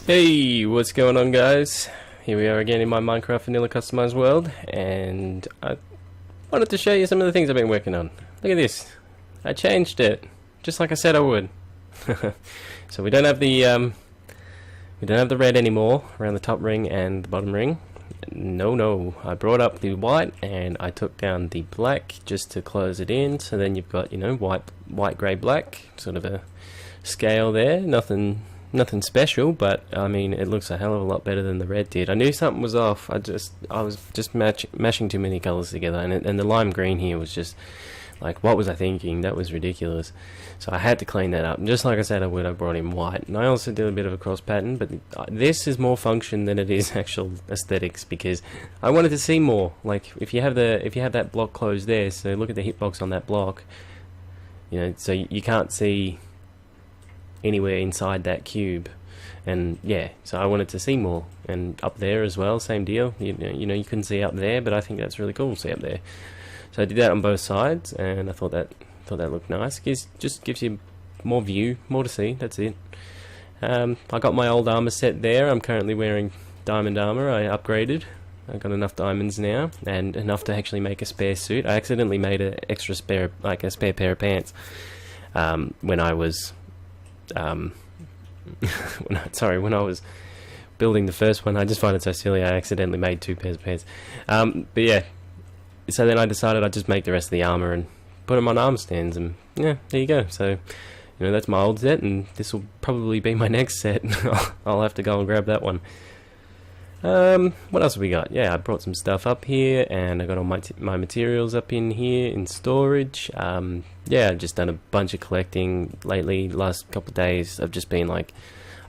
Hey, what's going on, guys? Here we are again in my Minecraft Vanilla Customized world, and I wanted to show you some of the things I've been working on. Look at this. I changed it, just like I said I would. So we don't have the red anymore around the top ring and the bottom ring. No, I brought up the white and I took down the black just to close it in. So then you've got, you know, white, grey, black, sort of a scale there. Nothing special, but I mean, it looks a hell of a lot better than the red did. I knew something was off. I was just mashing too many colors together, and the lime green here was just like, what was I thinking? That was ridiculous. So I had to clean that up. And just like I said I would, I brought in white, and I also did a bit of a cross pattern. But this is more function than it is actual aesthetics, because I wanted to see more. Like if you have that block closed there, so look at the hitbox on that block. You know, so you can't see anywhere inside that cube, and yeah, so I wanted to see more. And up there as well, same deal. You know, you couldn't see up there, but I think that's really cool to see up there. So I did that on both sides, and I thought that looked nice. Just gives you more view, more to see. That's it. I got my old armor set there. I'm currently wearing diamond armor. I upgraded. I got enough diamonds now, and enough to actually make a spare suit. I accidentally made a spare pair of pants when I was when I was building the first one. I just find it so silly. I accidentally made 2 pairs of pants. But yeah, so then I decided I'd just make the rest of the armor and put them on armor stands, and yeah, there you go. So, you know, that's my old set, and this will probably be my next set. I'll have to go and grab that one. What else have we got? Yeah, I brought some stuff up here, and I got all my materials up in here in storage. Yeah, I've just done a bunch of collecting lately. Last couple of days I've just been like,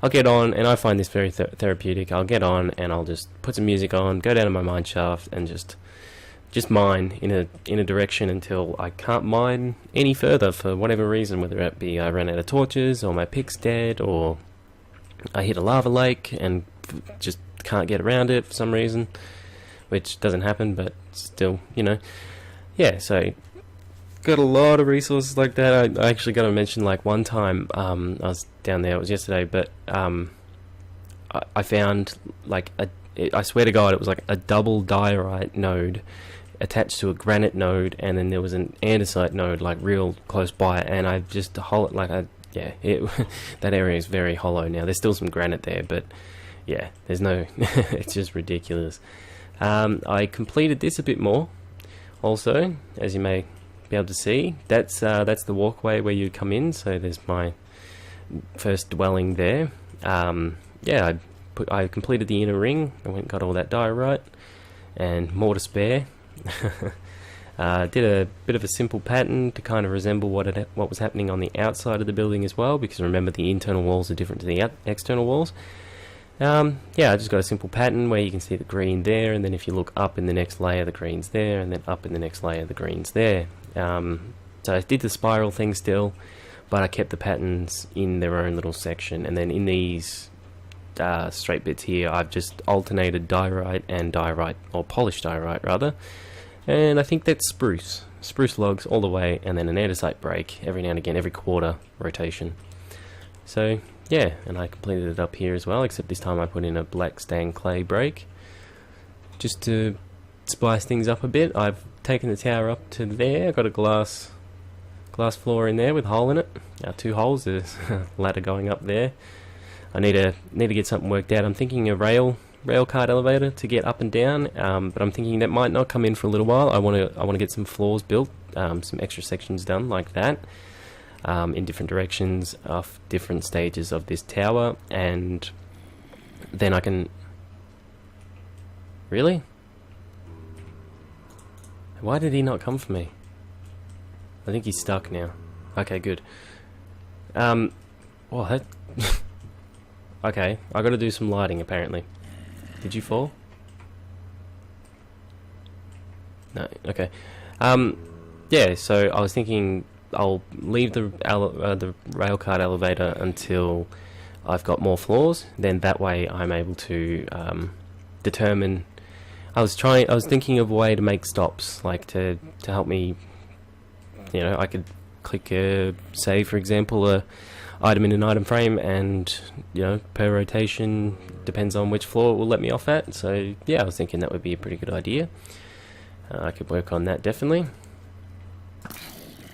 I'll get on, and I find this very therapeutic. I'll get on and I'll just put some music on, go down to my mine shaft, and just mine in a direction until I can't mine any further for whatever reason, whether it be I run out of torches, or my pick's dead, or I hit a lava lake and just can't get around it for some reason, which doesn't happen, but still, you know. Yeah, so got a lot of resources like that. I actually got to mention, like, one time I was down there, it was yesterday, but I found like I swear to God, it was like a double diorite node attached to a granite node, and then there was an andesite node like real close by, and I just that area is very hollow now. There's still some granite there, but yeah, there's no it's just ridiculous. I completed this a bit more also, as you may be able to see. That's the walkway where you come in, so there's my first dwelling there. Yeah, I completed the inner ring. I went and got all that diorite and more to spare. Did a bit of a simple pattern to kind of resemble what was happening on the outside of the building as well, because remember, the internal walls are different to the external walls. Yeah, I just got a simple pattern where you can see the green there, and then if you look up in the next layer, the green's there, and then up in the next layer, the green's there. So I did the spiral thing still, but I kept the patterns in their own little section, and then in these straight bits here, I've just alternated diorite and diorite, or polished diorite rather, and I think that's spruce logs all the way, and then an andesite break every now and again, every quarter rotation. So yeah, and I completed it up here as well, except this time I put in a black stained clay break just to spice things up a bit. I've taken the tower up to there. I've got a glass floor in there with a hole in it. 2 holes. There's a ladder going up there. I need to get something worked out. I'm thinking a rail cart elevator to get up and down, but I'm thinking that might not come in for a little while. I want to get some floors built, some extra sections done like that, in different directions of different stages of this tower, and then I can... Really? Why did he not come for me? I think he's stuck now. Okay, good. What? Okay, I gotta do some lighting apparently. Did you fall? No, okay. Yeah, so I was thinking I'll leave the railcart elevator until I've got more floors. Then that way I'm able to determine. I was thinking of a way to make stops, like to help me you know, I could click say for example a item in an item frame, and you know, per rotation depends on which floor it will let me off at. So yeah, I was thinking that would be a pretty good idea. I could work on that definitely.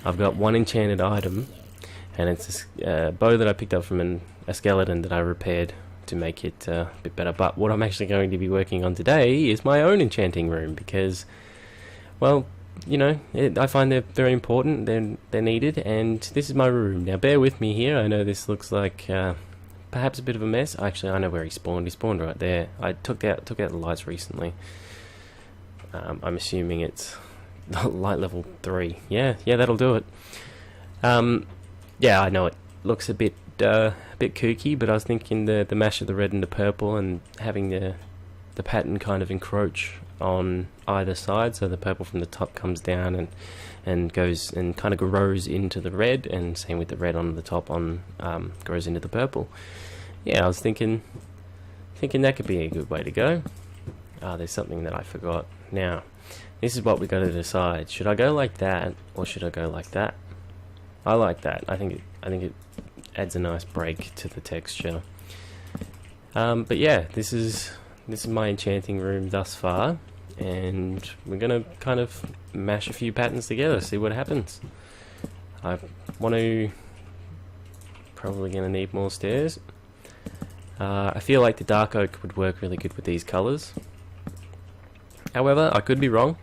I've got one enchanted item, and it's a bow that I picked up from a skeleton that I repaired to make it a bit better. But what I'm actually going to be working on today is my own enchanting room, because, well, you know, I find they're very important, they're needed, and this is my room. Now bear with me here, I know this looks like perhaps a bit of a mess. Actually, I know where he spawned right there. I took out the lights recently. I'm assuming it's light level 3. Yeah, that'll do it. Yeah, I know it looks a bit kooky, but I was thinking the mash of the red and the purple, and having the pattern kind of encroach on either side, so the purple from the top comes down and goes and kind of grows into the red, and same with the red on the top grows into the purple. Yeah, I was thinking that could be a good way to go. There's something that I forgot. Now, this is what we got to decide. Should I go like that, or should I go like that? I like that. I think it adds a nice break to the texture. But yeah, this is my enchanting room thus far, and we're gonna kind of mash a few patterns together, see what happens. I want to probably gonna need more stairs. I feel like the dark oak would work really good with these colours. However, I could be wrong.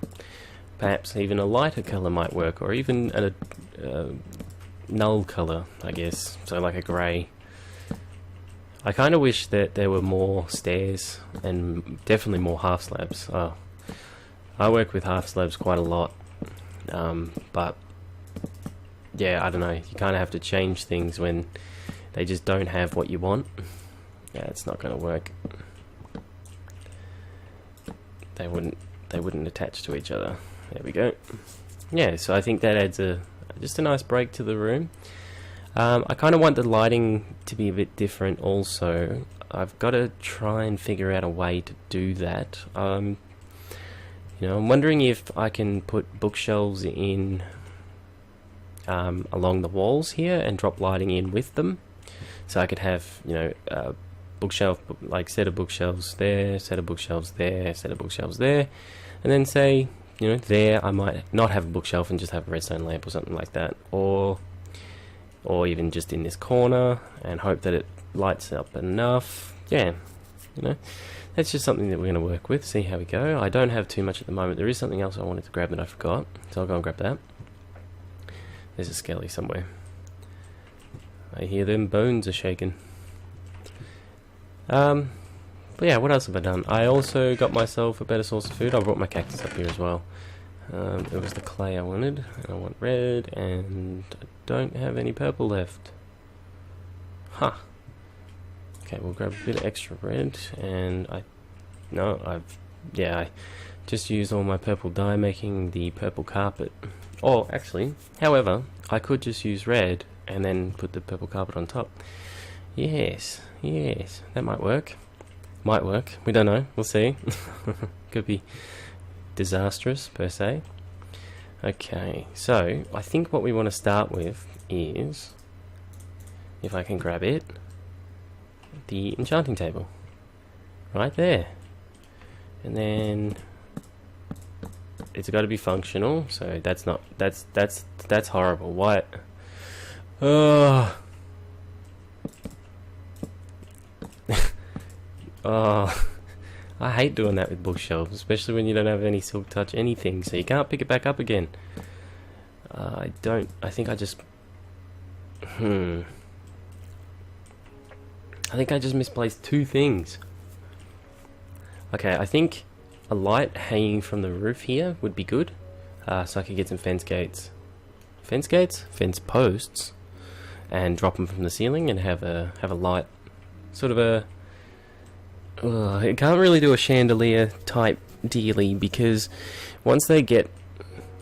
Perhaps even a lighter colour might work, or even a null colour, I guess, so like a grey. I kind of wish that there were more stairs, and definitely more half slabs. I work with half slabs quite a lot, but yeah, I don't know, you kind of have to change things when they just don't have what you want. Yeah, it's not going to work. They wouldn't attach to each other. There we go. Yeah, so I think that adds just a nice break to the room. I kind of want the lighting to be a bit different also. I've got to try and figure out a way to do that. You know, I'm wondering if I can put bookshelves in along the walls here and drop lighting in with them. So I could have, you know, bookshelf, like set of bookshelves there, set of bookshelves there, set of bookshelves there, and then say, you know, there I might not have a bookshelf and just have a redstone lamp or something like that, or even just in this corner and hope that it lights up enough. Yeah, you know, that's just something that we're going to work with, see how we go. I don't have too much at the moment. There is something else I wanted to grab that I forgot, so I'll go and grab that. There's a skelly somewhere. I hear them bones are shaking. But yeah, what else have I done? I also got myself a better source of food. I brought my cactus up here as well. It was the clay I wanted, and I want red, and I don't have any purple left. Huh. Okay, we'll grab a bit of extra red, and I just used all my purple dye making the purple carpet. Oh, actually, however, I could just use red and then put the purple carpet on top. Yes, that might work. Might work, we don't know, we'll see. Could be disastrous, per se. Okay, so I think what we want to start with is, if I can grab it, the enchanting table. Right there. And then it's got to be functional, so that's horrible. What? Oh. Oh, I hate doing that with bookshelves, especially when you don't have any silk touch anything, so you can't pick it back up again. I think I just misplaced two things. Okay, I think a light hanging from the roof here would be good, so I could get some fence posts, and drop them from the ceiling and have a light, sort of a. It can't really do a chandelier type dealy, because once they get...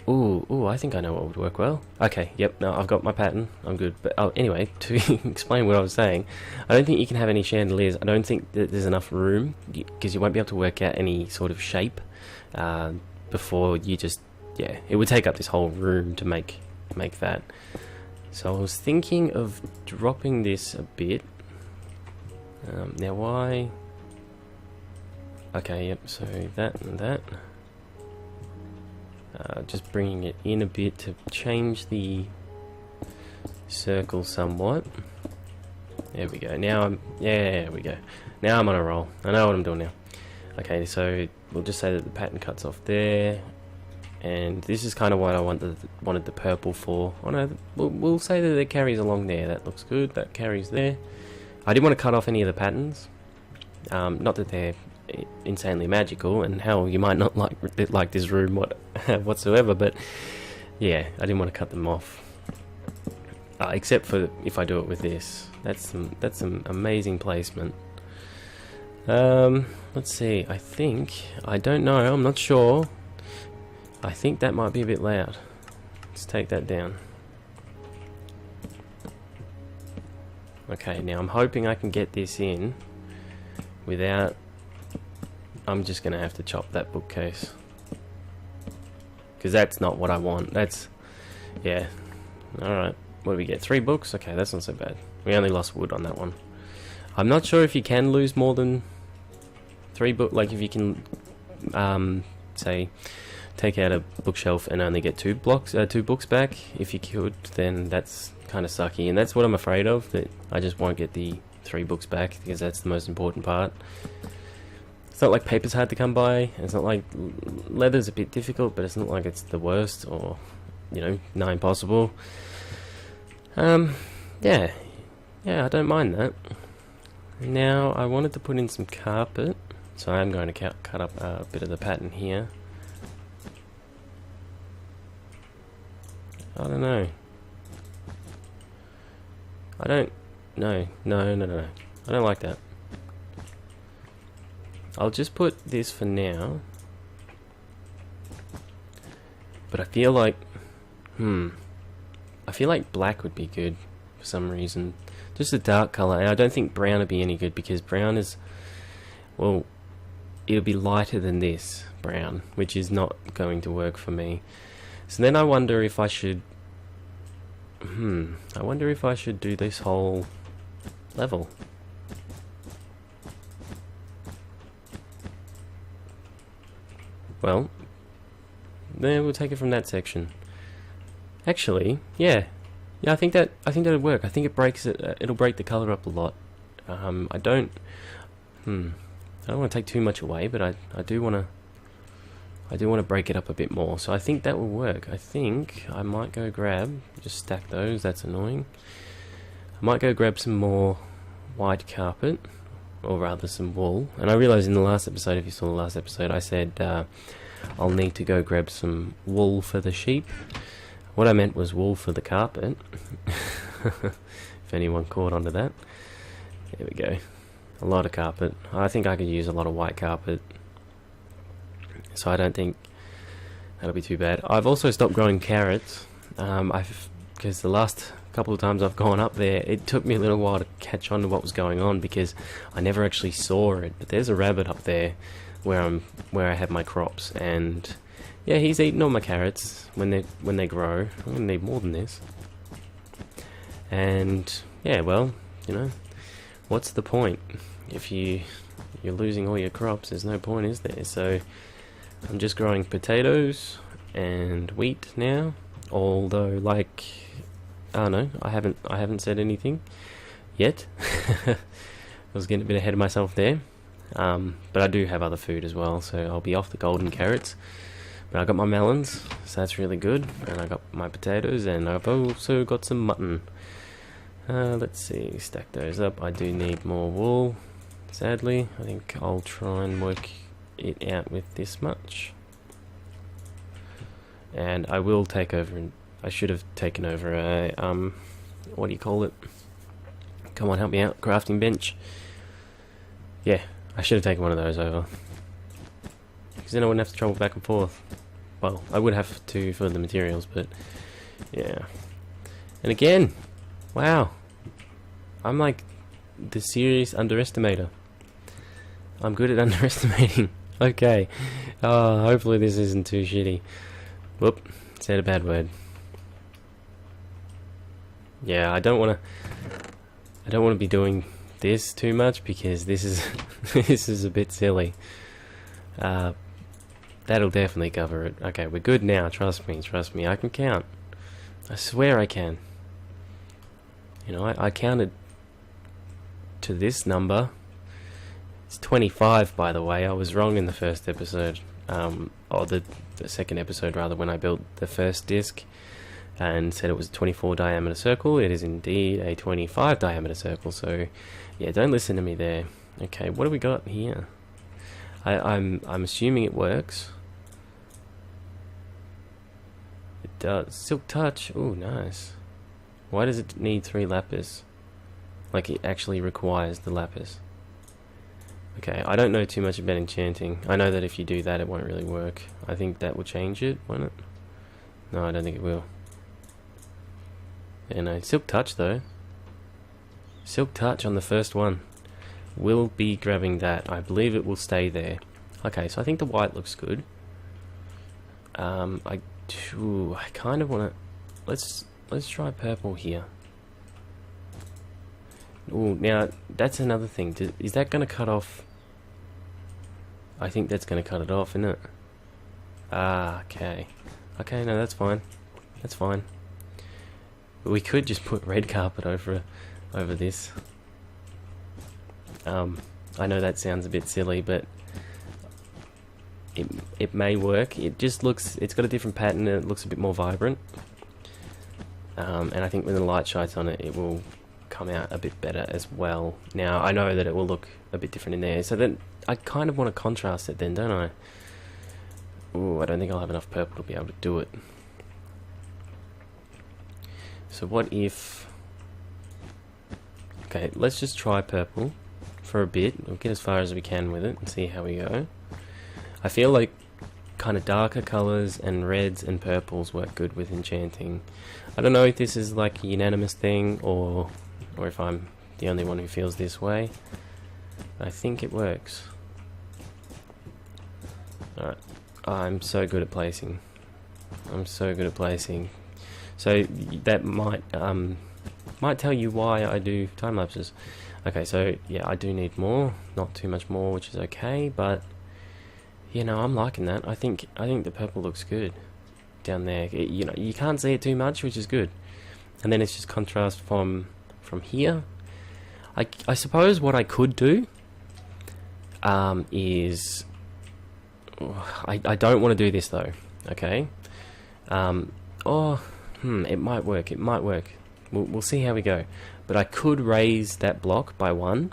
Ooh, I think I know what would work well. Okay, yep, no, I've got my pattern, I'm good. But anyway, to explain what I was saying, I don't think you can have any chandeliers. I don't think that there's enough room, because you won't be able to work out any sort of shape before you just... Yeah, it would take up this whole room to make to make that. So I was thinking of dropping this a bit. Now why? Okay, yep, so that and that. Just bringing it in a bit to change the circle somewhat. There we go. Now there we go. Now I'm on a roll. I know what I'm doing now. Okay, so we'll just say that the pattern cuts off there, and this is kind of what I wanted the purple for. Oh no, we'll say that it carries along there. That looks good. That carries there. I didn't want to cut off any of the patterns. Not that they're insanely magical, and hell, you might not like this room whatsoever. But yeah, I didn't want to cut them off. Except for if I do it with this. That's some amazing placement. Let's see. I don't know. I'm not sure. I think that might be a bit loud. Let's take that down. Okay, now I'm hoping I can get this in without... I'm just going to have to chop that bookcase. Because that's not what I want. That's... yeah. Alright. What do we get? 3 books? Okay, that's not so bad. We only lost wood on that one. I'm not sure if you can lose more than 3 books. Like if you can, say, take out a bookshelf and only get 2 books back. If you could, then that's kind of sucky. And that's what I'm afraid of, that I just won't get the 3 books back, because that's the most important part. It's not like paper's hard to come by. It's not like leather's a bit difficult, but it's not like it's the worst or, you know, nigh impossible. Yeah, I don't mind that. Now, I wanted to put in some carpet, so I'm going to cut up a bit of the pattern here. I don't know. No. I don't like that. I'll just put this for now. But I feel like... I feel like black would be good for some reason. Just a dark colour. And I don't think brown would be any good, because brown is... well, it'll be lighter than this brown, which is not going to work for me. So then I wonder if I should... I wonder if I should do this whole level. Well, then we'll take it from that section. Actually, yeah, I think that'll work. I think it breaks it. It'll break the color up a lot. I don't want to take too much away, but I do want to break it up a bit more. So I think that will work. I think I might go grab, just stack those. That's annoying. I might go grab some more white carpet, or rather some wool. And I realised in the last episode, if you saw the last episode, I said I'll need to go grab some wool for the sheep. What I meant was wool for the carpet. If anyone caught onto that. There we go. A lot of carpet. I think I could use a lot of white carpet. So I don't think that'll be too bad. I've also stopped growing carrots. Because the last couple of times I've gone up there, it took me a little while to catch on to what was going on, because I never actually saw it. But there's a rabbit up there where I have my crops, and yeah, he's eating all my carrots when they grow. I'm gonna need more than this. And yeah, well, you know, what's the point if you're losing all your crops? There's no point, is there? So I'm just growing potatoes and wheat now. Although, like, I don't know, I haven't said anything yet. I was getting a bit ahead of myself there. But I do have other food as well, so I'll be off the golden carrots. But I got my melons, so that's really good. And I got my potatoes, and I've also got some mutton. Let's see, stack those up. I do need more wool, sadly. I think I'll try and work it out with this much. And I will take over, I should have taken over a, what do you call it? Come on, help me out, crafting bench. Yeah, I should have taken one of those over. Because then I wouldn't have to travel back and forth. Well, I would have to for the materials, but yeah. And again, wow. I'm like the serious underestimator. I'm good at underestimating. Okay. Hopefully this isn't too shitty. Whoop, said a bad word. yeah, I don't want to be doing this too much because this is this is a bit silly. That'll definitely cover it. Okay, we're good now. Trust me. I can count. I swear I can. You know, I counted to this number. It's 25, by the way. I was wrong in the first episode. Or the second episode, rather, when I built the first disc and said it was a 24 diameter circle. It is indeed a 25 diameter circle. So, yeah, don't listen to me there. Okay, what do we got here? I'm assuming it works. It does. Silk touch. Oh, nice. Why does it need 3 lapis? Like it actually requires the lapis. Okay, I don't know too much about enchanting. I know that if you do that, it won't really work. I think that will change it, won't it? No, I don't think it will. Yeah, no. Silk touch, though. Silk touch on the first one. We'll be grabbing that. I believe it will stay there. Okay, so I think the white looks good. I kind of want to... Let's try purple here. Oh, now, that's another thing. Is that going to cut off... I think that's going to cut it off, isn't it? Ah, okay. Okay, no, that's fine. That's fine. But we could just put red carpet over this. I know that sounds a bit silly, but it may work. It just looks... It's got a different pattern and it looks a bit more vibrant. And I think when the light shines on it, it will come out a bit better as well. Now, I know that it will look a bit different in there, so then I kind of want to contrast it then, don't I? Ooh, I don't think I'll have enough purple to be able to do it. So what if... Okay, let's just try purple for a bit. We'll get as far as we can with it and see how we go. I feel like kind of darker colours and reds and purples work good with enchanting. I don't know if this is like a unanimous thing or if I'm the only one who feels this way. I think it works. Alright, I'm so good at placing. So that might tell you why I do time lapses. Okay, so yeah, I do need more, not too much more, which is okay, but you know, I'm liking that. I think the purple looks good down there. You know, you can't see it too much, which is good. And then it's just contrast from here. I suppose what I could do is I don't want to do this though. Okay. It might work. We'll see how we go. But I could raise that block by 1,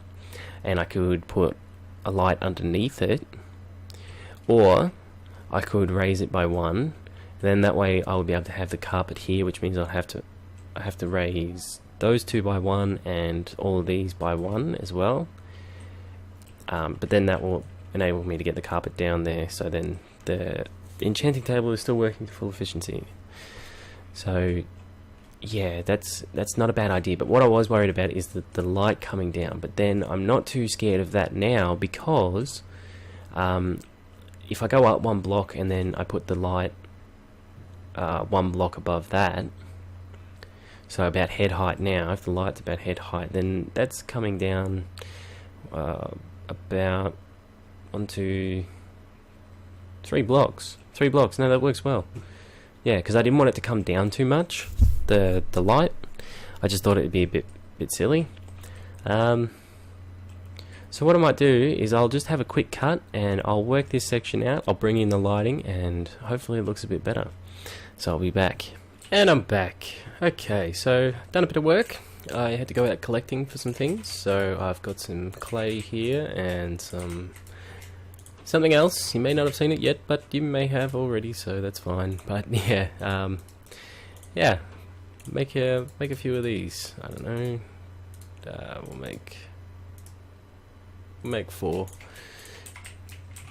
and I could put a light underneath it. Or I could raise it by 1, then that way I'll be able to have the carpet here, which means I have to raise those 2 by 1 and all of these by 1 as well. But then that will enable me to get the carpet down there, so then the enchanting table is still working to full efficiency. So yeah, that's not a bad idea. But what I was worried about is the light coming down. But then I'm not too scared of that now, because if I go up 1 block and then I put the light 1 block above that, so about head height now, if the light's about head height, then that's coming down about 1, 2, 3 blocks. 3 blocks, no, that works well. Yeah, because I didn't want it to come down too much, the light. I just thought it'd be a bit silly. So what I might do is I'll just have a quick cut and I'll work this section out. I'll bring in the lighting and hopefully it looks a bit better. So I'll be back. And I'm back. Okay, so done a bit of work. I had to go out collecting for some things. So I've got some clay here and something else. You may not have seen it yet, but you may have already, so that's fine. But yeah, yeah, make a few of these. I don't know. We'll make 4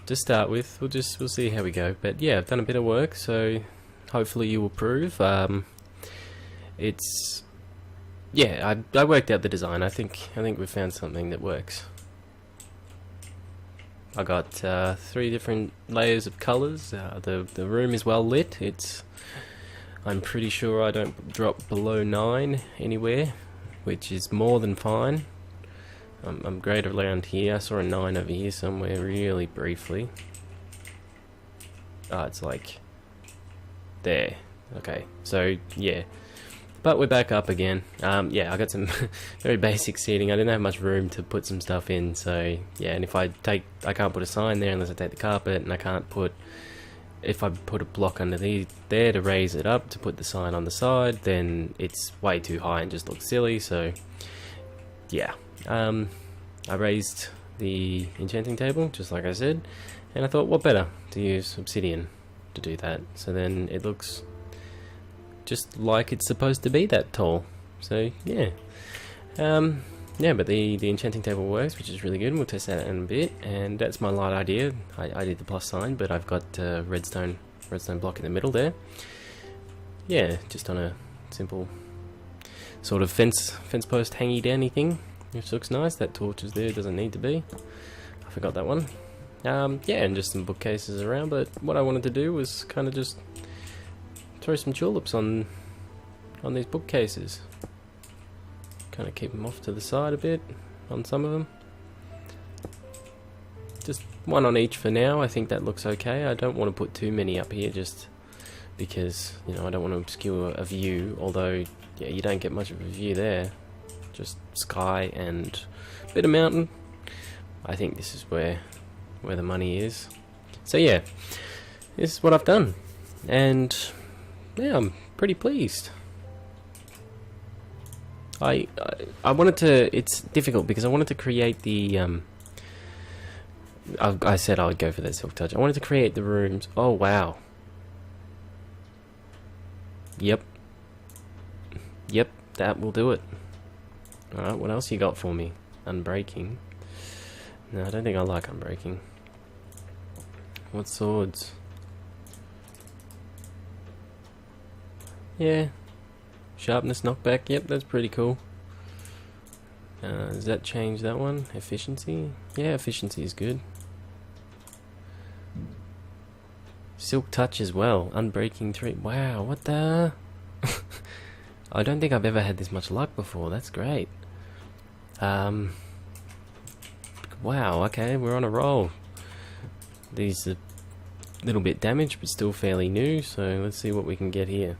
to start with. We'll see how we go. But yeah, I've done a bit of work, so hopefully you approve. Yeah, I worked out the design. I think we found something that works. I got 3 different layers of colours. The room is well lit. I'm pretty sure I don't drop below 9 anywhere, which is more than fine. I'm great around here. I saw a 9 over here somewhere really briefly. Ah, it's like there. Okay, so yeah. But we're back up again. Yeah, I got some very basic seating. I didn't have much room to put some stuff in, so yeah. And if I can't put a sign there unless I take the carpet, and I can't put. If I put a block under there to raise it up to put the sign on the side, then it's way too high and just looks silly. So yeah, I raised the enchanting table just like I said, and I thought what better to use obsidian to do that. So then it looks just like it's supposed to be that tall. So yeah, yeah, but the enchanting table works, which is really good, and we'll test that in a bit. And that's my light idea. I did the plus sign, but I've got redstone block in the middle there. Yeah, just on a simple sort of fence post hangy downy thing, which looks nice. That torch is there, doesn't need to be. I forgot that one. Yeah, and just some bookcases around. But what I wanted to do was kind of just throw some tulips on these bookcases. Kind of keep them off to the side a bit on some of them. Just one on each for now. I think that looks okay. I don't want to put too many up here just because, you know, I don't want to obscure a view. Although, yeah, you don't get much of a view there. Just sky and a bit of mountain. I think this is where the money is. So yeah, this is what I've done. And yeah, I'm pretty pleased. I wanted to. It's difficult because I wanted to create the. I said I would go for that silk touch. I wanted to create the rooms. Oh wow. Yep, that will do it. All right, what else you got for me? Unbreaking. No, I don't think I like unbreaking. What swords? Yeah. Sharpness knockback, yep, that's pretty cool. Does that change that one? Efficiency? Yeah, efficiency is good. Silk touch as well. Unbreaking 3. Wow, what the? I don't think I've ever had this much luck before. That's great. Wow, okay, we're on a roll. These are a little bit damaged, but still fairly new, so let's see what we can get here.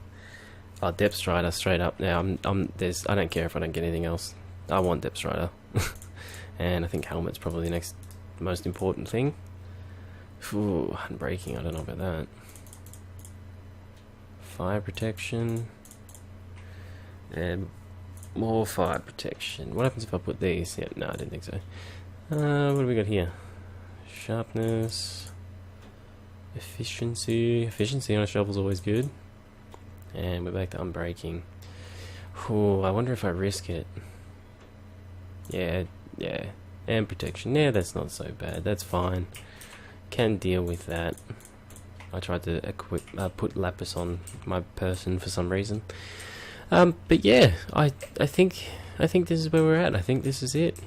Oh, Depth Strider straight up. Now I don't care if I don't get anything else. I want Depth Strider. And I think helmet's probably the next most important thing. Ooh, unbreaking, I don't know about that. Fire protection. And more fire protection. What happens if I put these? Yeah, no, I didn't think so. What do we got here? Sharpness. Efficiency. Efficiency on a shovel's always good. And we're back to unbreaking. Ooh, I wonder if I risk it. Yeah. And protection. Yeah, that's not so bad. That's fine. Can deal with that. I tried to put lapis on my person for some reason. But yeah, I think this is where we're at. I think this is it.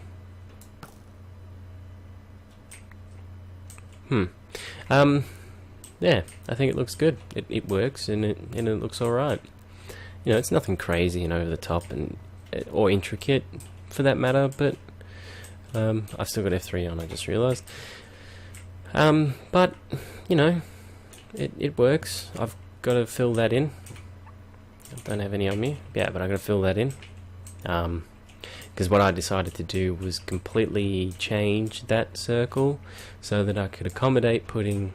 Yeah, I think it looks good. It works and it looks alright. You know, it's nothing crazy and over the top and or intricate for that matter, but I've still got F3 on, I just realised. But you know, it works. I've got to fill that in. I don't have any on me. Yeah, but I've got to fill that in. Because what I decided to do was completely change that circle so that I could accommodate putting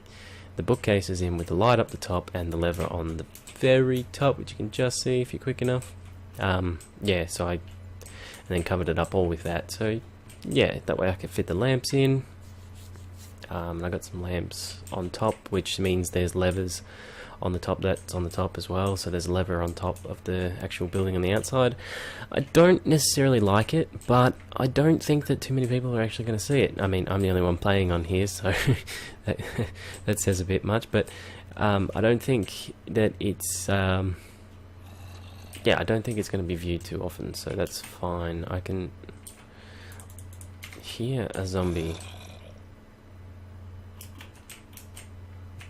the bookcases in with the light up the top and the lever on the very top, which you can just see if you're quick enough. Yeah, so and then covered it up all with that. So yeah, that way I could fit the lamps in. I got some lamps on top, which means there's levers on the top. That's on the top as well, so there's a lever on top of the actual building on the outside. I don't necessarily like it, but I don't think that too many people are actually going to see it. I mean, I'm the only one playing on here, so that says a bit much, but I don't think that it's yeah, I don't think it's going to be viewed too often, so that's fine. I can hear a zombie,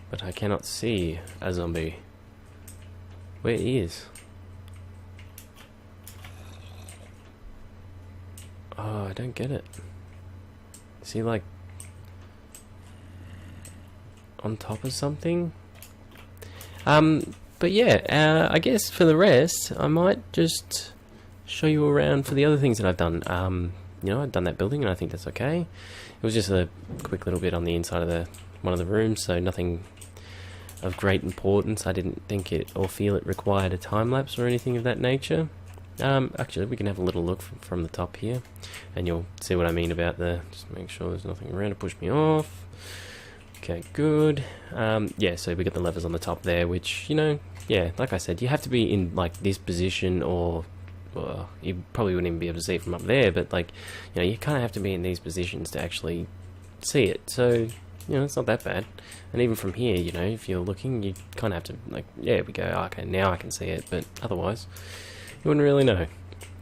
but I cannot see a zombie. Where is? Oh, I don't get it. Is he like on top of something? But yeah, I guess for the rest, I might just show you around for the other things that I've done. You know, I've done that building, and I think that's okay. It was just a quick little bit on the inside of one of the rooms, so nothing of great importance. I didn't think it or feel it required a time lapse or anything of that nature. Actually, we can have a little look from the top here, and you'll see what I mean about just make sure there's nothing around to push me off. Okay, good. Yeah, so we got the levers on the top there, which, you know, yeah, like I said, you have to be in like this position, or well, you probably wouldn't even be able to see it from up there, but like, you know, you kind of have to be in these positions to actually see it. So, you know, it's not that bad. And even from here, you know, if you're looking, you kind of have to, like, yeah, we go, okay, now I can see it, but otherwise, you wouldn't really know.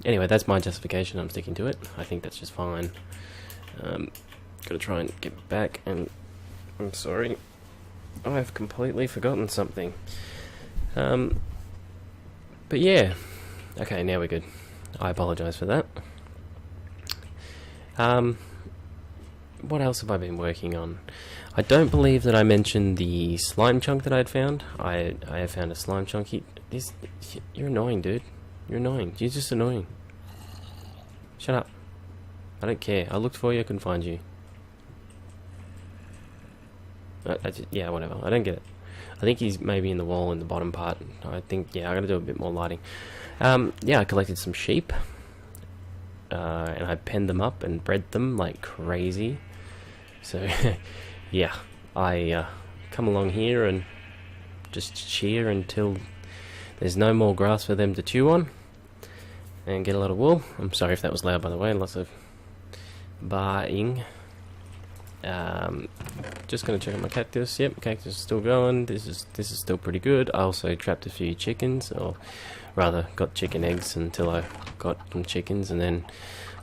Anyway, that's my justification. I'm sticking to it. I think that's just fine. Gotta try and get back, and I'm sorry, I've completely forgotten something. But yeah, okay, now we're good. I apologise for that. What else have I been working on? I don't believe that I mentioned the slime chunk that I had found. I have found a slime chunk. You're annoying, dude. You're annoying. You're just annoying. Shut up. I don't care. I looked for you, I couldn't find you. Yeah, whatever. I don't get it. I think he's maybe in the wall in the bottom part. I think, yeah, I gotta do a bit more lighting. Yeah, I collected some sheep. And I penned them up and bred them like crazy. So, yeah, I come along here and just cheer until there's no more grass for them to chew on and get a lot of wool. I'm sorry if that was loud, by the way. Lots of buying. Just gonna check out my cactus. Yep, cactus is still going. This is still pretty good. I also trapped a few chickens, or rather got chicken eggs until I got some chickens, and then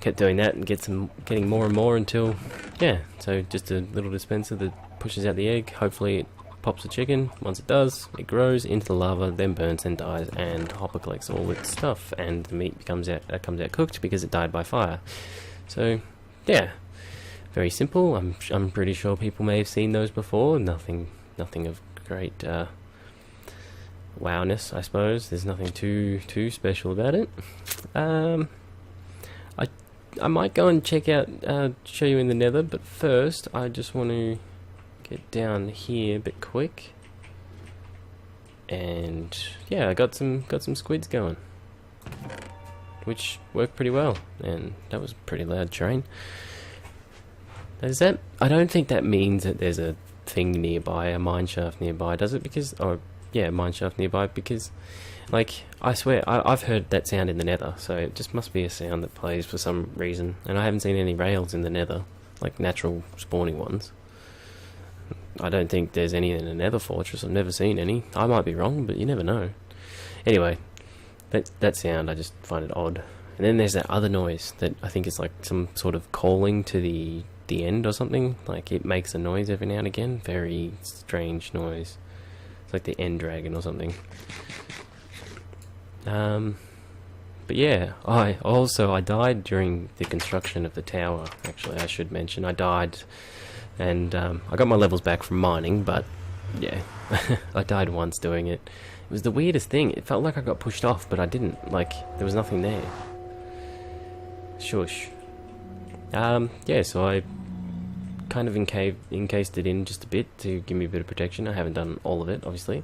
kept doing that and getting more and more until, yeah, so just a little dispenser that pushes out the egg. Hopefully it pops a chicken. Once it does, it grows into the lava, then burns and dies, and Hopper collects all its stuff, and the meat comes out cooked because it died by fire. So yeah, very simple. I'm pretty sure people may have seen those before. Nothing of great wowness, I suppose. There's nothing too special about it. I might go and check out, show you in the nether, but first I just want to get down here a bit quick. And yeah, I got some squids going, which worked pretty well, and that was a pretty loud train. Is that? I don't think that means that there's a thing nearby, a mine shaft nearby, does it? Because, oh yeah, mine shaft nearby, because, like, I swear, I've heard that sound in the nether, so it just must be a sound that plays for some reason, and I haven't seen any rails in the nether, like natural spawning ones. I don't think there's any in the nether fortress. I've never seen any. I might be wrong, but you never know. Anyway, that sound, I just find it odd. And then there's that other noise that I think is like some sort of calling to the end or something. Like, it makes a noise every now and again. Very strange noise. It's like the end dragon or something. But yeah, I died during the construction of the tower. Actually, I should mention, I died, and I got my levels back from mining, but yeah, I died once doing it. It was the weirdest thing. It felt like I got pushed off, but I didn't. Like, there was nothing there. Shush. Yeah, so I kind of encased it in just a bit to give me a bit of protection. I haven't done all of it, obviously.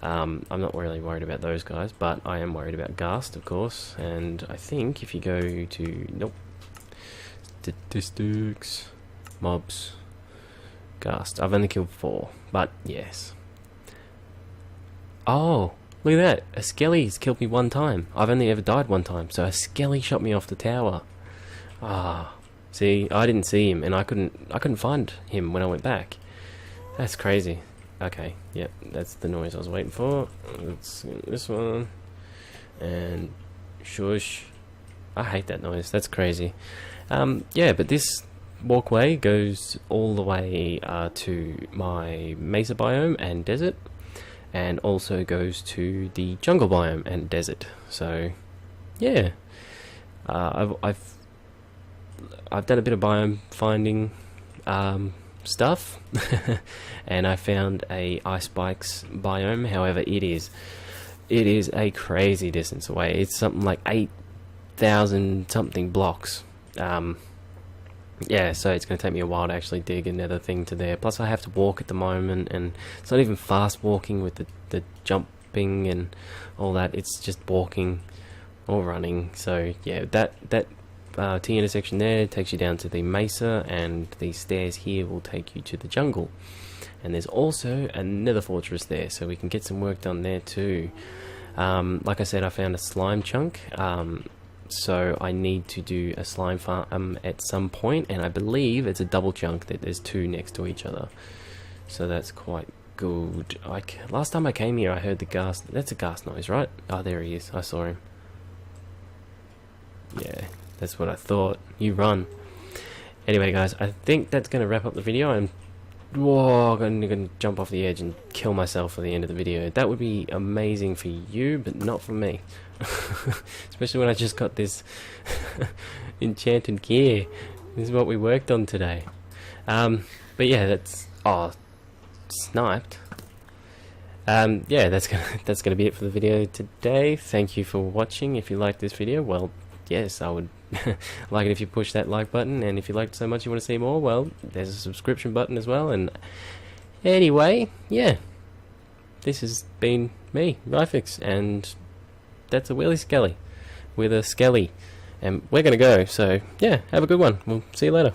I'm not really worried about those guys, but I am worried about Ghast, of course. And I think if you go to, nope, statistics, mobs, Ghast, I've only killed 4, but yes. Oh, look at that, a Skelly's killed me 1 time. I've only ever died 1 time, so a Skelly shot me off the tower. Ah, see, I didn't see him, and I couldn't find him when I went back. That's crazy. Okay, yep, that's the noise I was waiting for. Let's get this one. And shush. I hate that noise, that's crazy. Yeah, but this walkway goes all the way to my mesa biome and desert. and also goes to the jungle biome and desert. So yeah, I've done a bit of biome finding stuff, and I found a ice bikes biome. However, it is a crazy distance away. It's something like 8,000 something blocks. Yeah, so it's going to take me a while to actually dig another thing to there. Plus I have to walk at the moment, and it's not even fast walking with the jumping and all that. It's just walking or running. So yeah, that T intersection there takes you down to the mesa, and the stairs here will take you to the jungle. And there's also another fortress there, so we can get some work done there too. Like I said, I found a slime chunk, so I need to do a slime farm at some point, and I believe it's a double chunk, that there's two next to each other, so that's quite good. Last time I came here I heard the ghast. That's a ghast noise, right? Oh, there he is, I saw him. Yeah, that's what I thought. You run. Anyway guys, I think that's going to wrap up the video. I'm going to jump off the edge and kill myself for the end of the video. That would be amazing for you, but not for me. Especially when I just got this enchanted gear. This is what we worked on today. But yeah, that's sniped. Yeah, that's gonna be it for the video today. Thank you for watching. If you liked this video, well, yes, I would like it if you push that like button, and if you liked it so much you want to see more, well, there's a subscription button as well. And anyway, yeah, this has been me, Ryfix, and that's a Willy Skelly with a Skelly, and we're gonna go. So yeah, have a good one. We'll see you later.